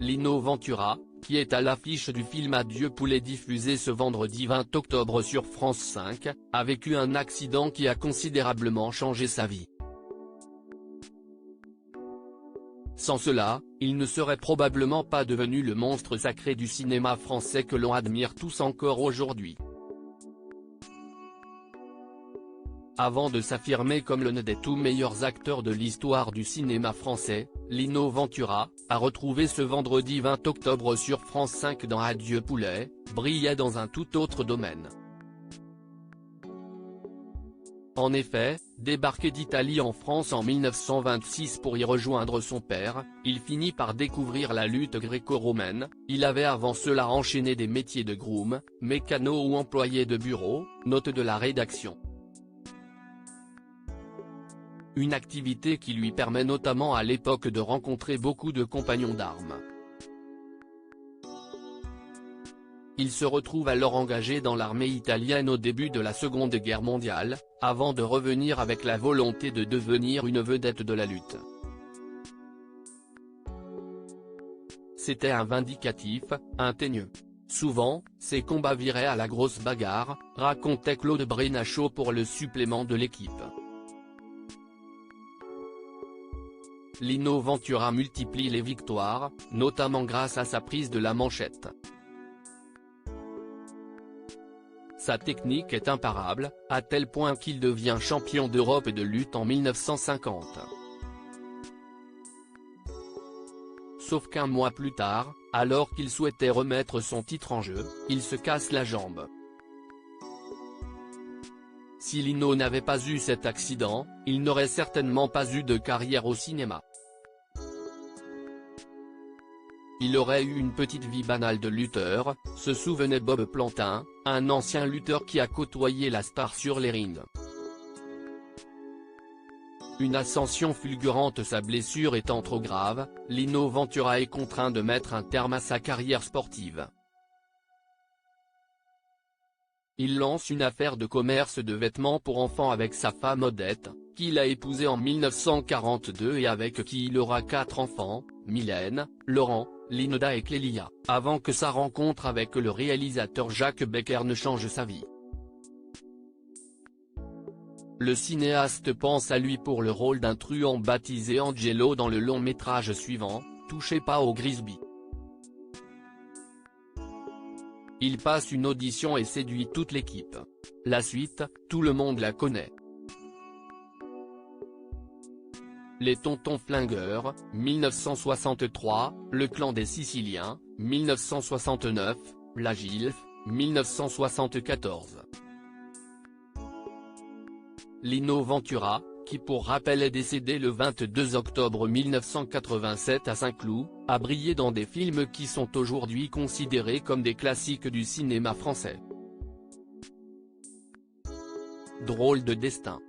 Lino Ventura, qui est à l'affiche du film Adieu poulet diffusé ce vendredi 20 octobre sur France 5, a vécu un accident qui a considérablement changé sa vie. Sans cela, il ne serait probablement pas devenu le monstre sacré du cinéma français que l'on admire tous encore aujourd'hui. Avant de s'affirmer comme l'un des tout meilleurs acteurs de l'histoire du cinéma français, Lino Ventura, a retrouvé ce vendredi 20 octobre sur France 5 dans Adieu poulet, brillait dans un tout autre domaine. En effet, débarqué d'Italie en France en 1926 pour y rejoindre son père, il finit par découvrir la lutte gréco-romaine. Il avait avant cela enchaîné des métiers de groom, mécano ou employé de bureau, note de la rédaction. Une activité qui lui permet notamment à l'époque de rencontrer beaucoup de compagnons d'armes. Il se retrouve alors engagé dans l'armée italienne au début de la Seconde Guerre mondiale, avant de revenir avec la volonté de devenir une vedette de la lutte. C'était un vindicatif, un teigneux. Souvent, ses combats viraient à la grosse bagarre, racontait Claude Brenachot pour le supplément de l'équipe. Lino Ventura multiplie les victoires, notamment grâce à sa prise de la manchette. Sa technique est imparable, à tel point qu'il devient champion d'Europe de lutte en 1950. Sauf qu'un mois plus tard, alors qu'il souhaitait remettre son titre en jeu, il se casse la jambe. Si Lino n'avait pas eu cet accident, il n'aurait certainement pas eu de carrière au cinéma. Il aurait eu une petite vie banale de lutteur, se souvenait Bob Plantin, un ancien lutteur qui a côtoyé la star sur les rings. Une ascension fulgurante. Sa blessure étant trop grave, Lino Ventura est contraint de mettre un terme à sa carrière sportive. Il lance une affaire de commerce de vêtements pour enfants avec sa femme Odette, qu'il a épousée en 1942 et avec qui il aura 4 enfants, Mylène, Laurent, Linoda et Clélia, avant que sa rencontre avec le réalisateur Jacques Becker ne change sa vie. Le cinéaste pense à lui pour le rôle d'un truand baptisé Angelo dans le long métrage suivant, Touchez pas au Grisby. Il passe une audition et séduit toute l'équipe. La suite, tout le monde la connaît. Les Tontons Flingueurs, 1963, Le Clan des Siciliens, 1969, La Gilf, 1974. Lino Ventura, qui pour rappel est décédé le 22 octobre 1987 à Saint-Cloud, a brillé dans des films qui sont aujourd'hui considérés comme des classiques du cinéma français. Drôle de destin.